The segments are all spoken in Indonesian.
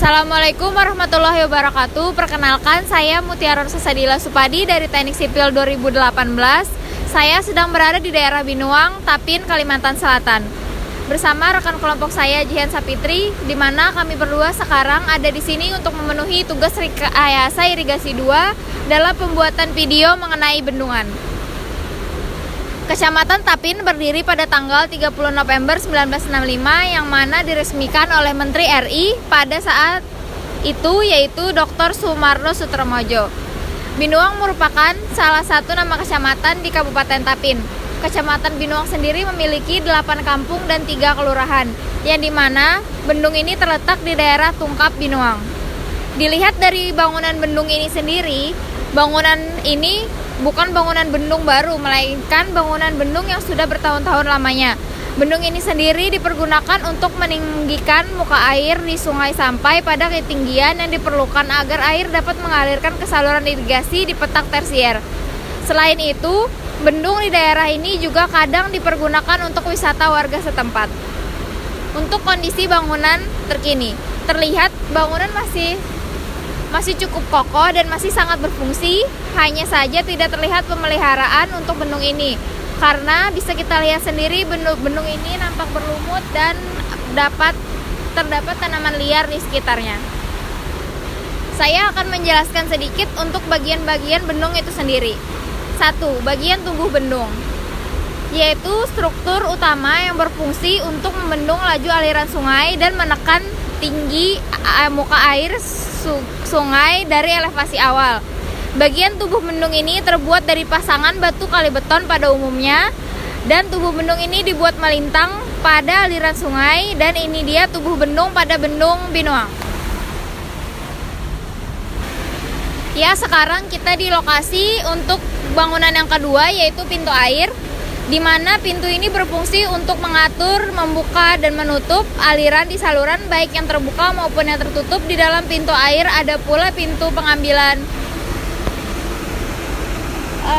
Assalamualaikum warahmatullahi wabarakatuh. Perkenalkan, saya Mutiara Rosasadila Supadi dari Teknik Sipil 2018. Saya sedang berada di daerah Binuang, Tapin, Kalimantan Selatan. Bersama rekan kelompok saya Jihan Sapitri, di mana kami berdua sekarang ada di sini untuk memenuhi tugas rekayasa irigasi 2 dalam pembuatan video mengenai bendungan. Kecamatan Tapin berdiri pada tanggal 30 November 1965 yang mana diresmikan oleh Menteri RI pada saat itu, yaitu Dr. Sumarno Sutromojo. Binuang merupakan salah satu nama kecamatan di Kabupaten Tapin. Kecamatan Binuang sendiri memiliki 8 kampung dan 3 kelurahan, yang dimana bendung ini terletak di daerah Tungkap Binuang. Dilihat dari bangunan bendung ini sendiri, bangunan ini bukan bangunan bendung baru, melainkan bangunan bendung yang sudah bertahun-tahun lamanya. Bendung ini sendiri dipergunakan untuk meninggikan muka air di sungai sampai pada ketinggian yang diperlukan agar air dapat mengalirkan ke saluran irigasi di petak tersier. Selain itu, bendung di daerah ini juga kadang dipergunakan untuk wisata warga setempat. Untuk kondisi bangunan terkini, terlihat bangunan masih cukup kokoh dan masih sangat berfungsi. Hanya saja tidak terlihat pemeliharaan untuk bendung ini, karena bisa kita lihat sendiri bendung ini nampak berlumut dan terdapat tanaman liar di sekitarnya. Saya akan menjelaskan sedikit untuk bagian-bagian bendung itu sendiri. 1. Bagian tubuh bendung, yaitu struktur utama yang berfungsi untuk membendung laju aliran sungai dan menekan tinggi muka air sungai dari elevasi awal. Bagian tubuh bendung ini terbuat dari pasangan batu kali beton pada umumnya, dan tubuh bendung ini dibuat melintang pada aliran sungai, dan ini dia tubuh bendung pada bendung Binuang. Ya, sekarang kita di lokasi untuk bangunan yang kedua, yaitu pintu air, di mana pintu ini berfungsi untuk mengatur, membuka, dan menutup aliran di saluran baik yang terbuka maupun yang tertutup. Di dalam pintu air ada pula pintu pengambilan,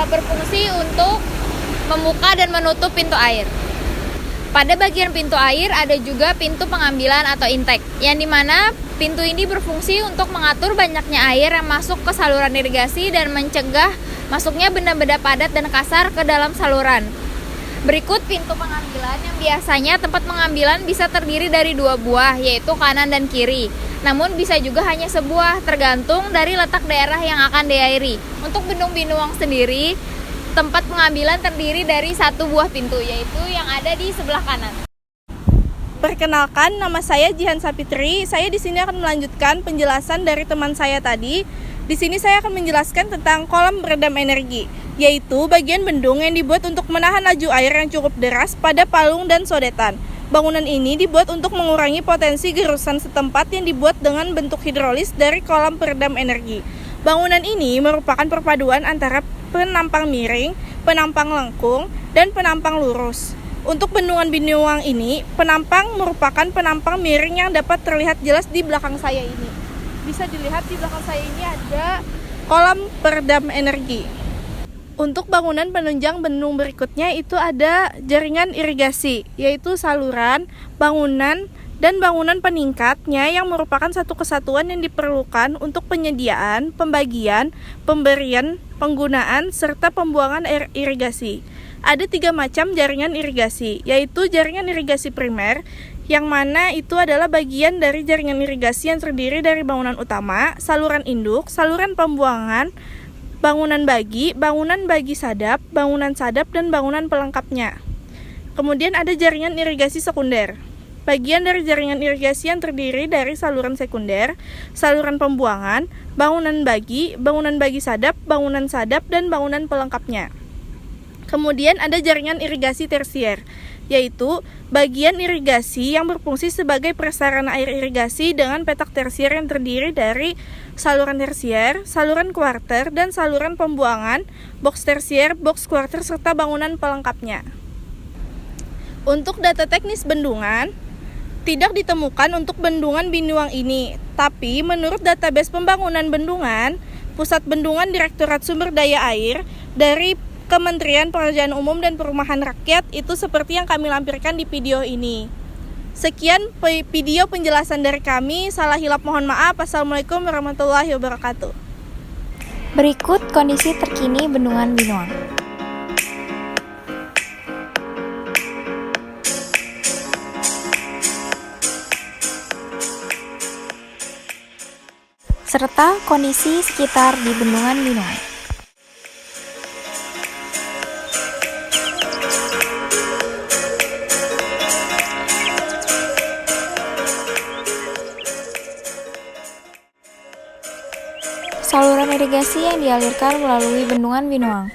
berfungsi untuk membuka dan menutup pintu air. Pada bagian pintu air ada juga pintu pengambilan atau intake, yang dimana pintu ini berfungsi untuk mengatur banyaknya air yang masuk ke saluran irigasi dan mencegah masuknya benda-benda padat dan kasar ke dalam saluran. Berikut pintu pengambilan, yang biasanya tempat pengambilan bisa terdiri dari 2 buah, yaitu kanan dan kiri. Namun bisa juga hanya sebuah, tergantung dari letak daerah yang akan diairi. Untuk bendung Binuang sendiri, tempat pengambilan terdiri dari 1 buah pintu, yaitu yang ada di sebelah kanan. Perkenalkan, nama saya Jihan Sapitri. Saya di sini akan melanjutkan penjelasan dari teman saya tadi. Di sini saya akan menjelaskan tentang kolam peredam energi, yaitu bagian bendung yang dibuat untuk menahan laju air yang cukup deras pada palung dan sodetan. Bangunan ini dibuat untuk mengurangi potensi gerusan setempat yang dibuat dengan bentuk hidrolis dari kolam peredam energi. Bangunan ini merupakan perpaduan antara penampang miring, penampang lengkung, dan penampang lurus. Untuk bendungan Binuang ini, penampang merupakan penampang miring yang dapat terlihat jelas di belakang saya ini. Bisa dilihat di belakang saya ini ada kolam peredam energi. Untuk bangunan penunjang bendung berikutnya itu ada jaringan irigasi, yaitu saluran, bangunan, dan bangunan peningkatnya yang merupakan satu kesatuan yang diperlukan untuk penyediaan, pembagian, pemberian, penggunaan, serta pembuangan air irigasi. Ada 3 macam jaringan irigasi, yaitu jaringan irigasi primer, yang mana itu adalah bagian dari jaringan irigasi yang terdiri dari bangunan utama, saluran induk, saluran pembuangan, bangunan bagi sadap, dan bangunan pelengkapnya. Kemudian ada jaringan irigasi sekunder. Bagian dari jaringan irigasi yang terdiri dari saluran sekunder, saluran pembuangan, bangunan bagi sadap, dan bangunan pelengkapnya. Kemudian ada jaringan irigasi tersier, yaitu bagian irigasi yang berfungsi sebagai prasarana air irigasi dengan petak tersier yang terdiri dari saluran tersier, saluran kuarter, dan saluran pembuangan, box tersier, box kuarter, serta bangunan pelengkapnya. Untuk data teknis bendungan, tidak ditemukan untuk bendungan Binuang ini, tapi menurut database pembangunan bendungan, Pusat Bendungan Direktorat Sumber Daya Air dari Kementerian Pekerjaan Umum dan Perumahan Rakyat itu seperti yang kami lampirkan di video ini. Sekian video penjelasan dari kami. Salah hilap mohon maaf. Assalamualaikum warahmatullahi wabarakatuh. Berikut kondisi terkini Bendungan Binuang. Serta kondisi sekitar di Bendungan Binuang. Saluran irigasi yang dialirkan melalui Bendungan Binuang.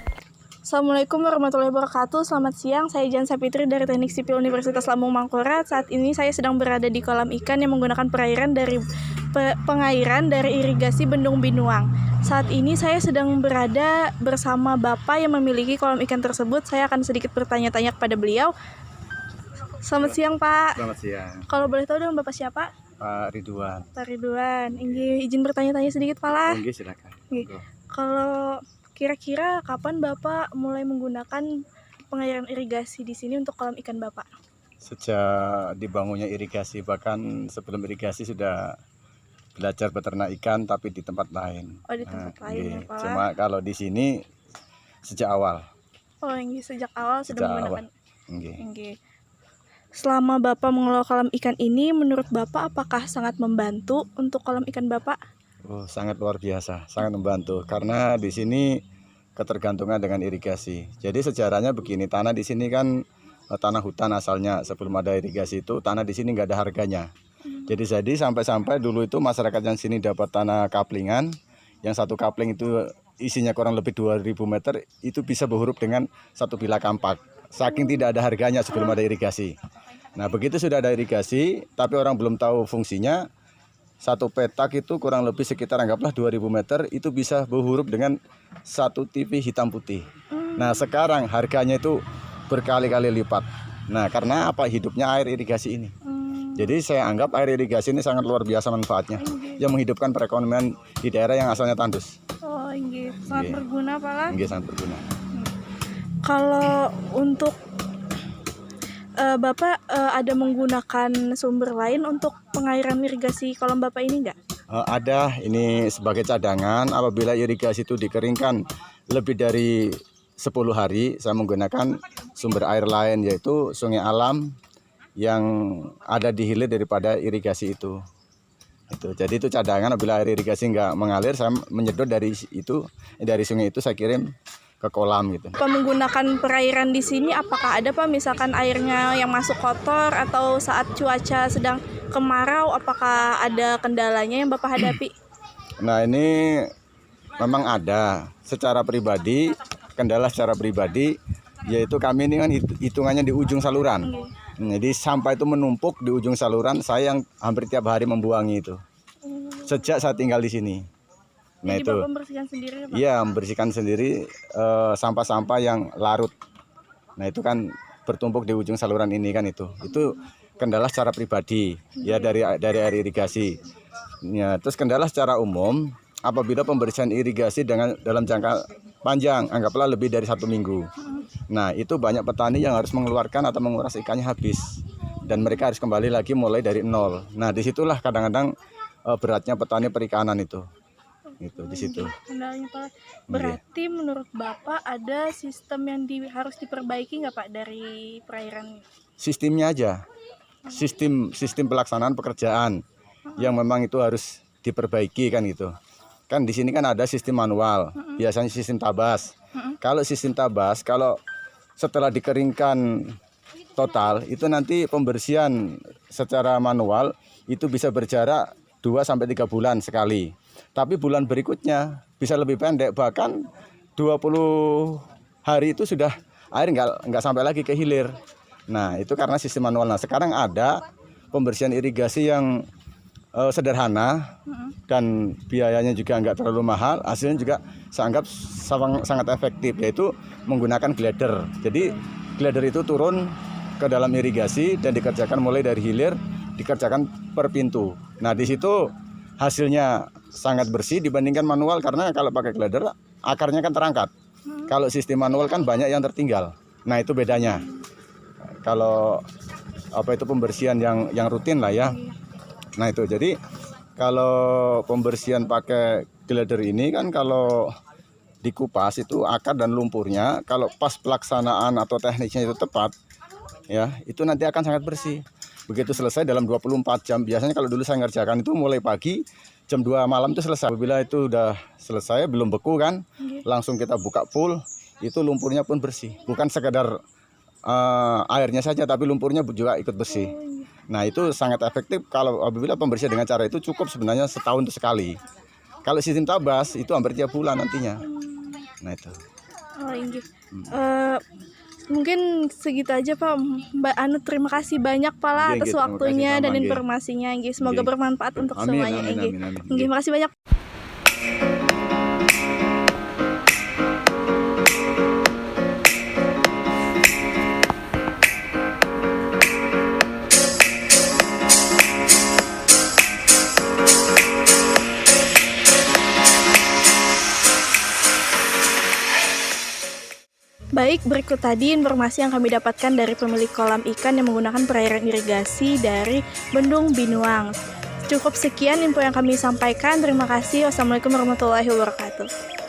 Assalamualaikum warahmatullahi wabarakatuh. Selamat siang, saya Jansa Fitri dari Teknik Sipil Universitas Lambung Mangkurat. Saat ini saya sedang berada di kolam ikan yang menggunakan pengairan dari irigasi Bendung Binuang. Saat ini saya sedang berada bersama Bapak yang memiliki kolam ikan tersebut. Saya akan sedikit bertanya-tanya kepada beliau. Selamat siang, Pak. Selamat siang. Kalau boleh tahu dengan Bapak siapa? Pak Ridwan. Pak Ridwan. Izin bertanya-tanya sedikit, Pak lah. Oke, silakan. Kalau kira-kira kapan Bapak mulai menggunakan pengairan irigasi di sini untuk kolam ikan Bapak? Sejak dibangunnya irigasi, bahkan sebelum irigasi sudah belajar beternak ikan tapi di tempat lain. Oh, di tempat lain ya, Pak. Cuma kalau di sini sejak awal. Oh, sejak awal sudah menggunakan. Nggih. Selama Bapak mengelola kolam ikan ini, menurut Bapak apakah sangat membantu untuk kolam ikan Bapak? Oh, sangat luar biasa, sangat membantu karena di sini ketergantungan dengan irigasi. Jadi sejarahnya begini, tanah di sini kan tanah hutan asalnya, sebelum ada irigasi itu tanah di sini nggak ada harganya. Jadi sampai dulu itu masyarakat yang sini dapat tanah kaplingan, yang satu kapling itu isinya kurang lebih 2000 meter, itu bisa berhuruf dengan satu bilah kampak. Saking tidak ada harganya sebelum ada irigasi. Nah, begitu sudah ada irigasi, tapi orang belum tahu fungsinya, satu petak itu kurang lebih sekitar anggaplah 2000 meter, itu bisa berhuruf dengan satu TV hitam putih. Nah, sekarang harganya itu berkali-kali lipat. Nah, karena apa? Hidupnya air irigasi ini. Jadi saya anggap air irigasi ini sangat luar biasa manfaatnya, yang menghidupkan perekonomian di daerah yang asalnya tandus. Oh, sangat berguna, Pak lah. Sangat berguna. Kalau untuk Bapak ada menggunakan sumber lain untuk pengairan irigasi kolam Bapak ini enggak? Ada, ini sebagai cadangan apabila irigasi itu dikeringkan lebih dari 10 hari, saya menggunakan sumber air lain yaitu sungai alam yang ada di hilir daripada irigasi itu. Jadi itu cadangan apabila air irigasi enggak mengalir, saya menyedot dari sungai itu saya kirim ke kolam gitu. Pak, menggunakan perairan di sini apakah ada Pak misalkan airnya yang masuk kotor atau saat cuaca sedang kemarau, apakah ada kendalanya yang Bapak hadapi? Nah, ini memang ada kendala secara pribadi yaitu kami ini kan hitungannya di ujung saluran. Jadi sampah itu menumpuk di ujung saluran, saya yang hampir tiap hari membuangi itu. Sejak saya tinggal di sini. Nah, jadi itu Bapak membersihkan sendiri ya, Pak? Iya, membersihkan sendiri sampah-sampah yang larut. Nah, itu kan bertumpuk di ujung saluran ini kan itu kendala secara pribadi ya dari air irigasi. Ya, terus kendala secara umum apabila pembersihan irigasi dalam jangka panjang, anggaplah lebih dari 1 minggu. Nah, itu banyak petani yang harus mengeluarkan atau menguras ikannya habis dan mereka harus kembali lagi mulai dari nol. Nah, disitulah kadang-kadang beratnya petani perikanan itu. Di situ. Kendalanya, Pak. Berarti menurut Bapak ada sistem yang harus diperbaiki nggak, Pak, dari perairan? Sistemnya aja, sistem pelaksanaan pekerjaan yang memang itu harus diperbaiki kan gitu. Kan di sini kan ada sistem manual, biasanya sistem tabas. Kalau sistem tabas, kalau setelah dikeringkan total, itu nanti pembersihan secara manual itu bisa berjarak 2-3 bulan sekali. Tapi bulan berikutnya bisa lebih pendek, bahkan 20 hari itu sudah air nggak sampai lagi ke hilir. Nah, itu karena sistem manual. Nah, sekarang ada pembersihan irigasi yang sederhana dan biayanya juga nggak terlalu mahal. Hasilnya juga saya anggap sangat efektif, yaitu menggunakan glider. Jadi glider itu turun ke dalam irigasi dan dikerjakan mulai dari hilir, dikerjakan per pintu. Nah, di situ hasilnya sangat bersih dibandingkan manual, karena kalau pakai glider akarnya kan terangkat. Kalau sistem manual kan banyak yang tertinggal. Nah, itu bedanya. Kalau pembersihan yang rutin lah ya. Nah itu jadi kalau pembersihan pakai glider ini kan kalau dikupas itu akar dan lumpurnya kalau pas pelaksanaan atau tekniknya itu tepat ya itu nanti akan sangat bersih. Begitu selesai dalam 24 jam. Biasanya kalau dulu saya ngerjakan itu mulai pagi jam 2 malam itu selesai. Apabila itu udah selesai belum beku kan langsung kita buka full itu lumpurnya pun bersih. Bukan sekedar airnya saja tapi lumpurnya juga ikut bersih. Nah itu sangat efektif kalau apabila pembersihan dengan cara itu cukup sebenarnya setahun itu sekali. Kalau sistem tabas itu hampir tiap bulan nantinya. Nah itu. Oh inggih. Mungkin segitu aja Pak. Mbak Anu terima kasih banyak Pak lah atas waktunya dan informasinya. Inggih. Semoga bermanfaat untuk semuanya. Inggih. Terima kasih banyak. Baik, berikut tadi informasi yang kami dapatkan dari pemilik kolam ikan yang menggunakan perairan irigasi dari Bendung Binuang. Cukup sekian info yang kami sampaikan. Terima kasih. Wassalamualaikum warahmatullahi wabarakatuh.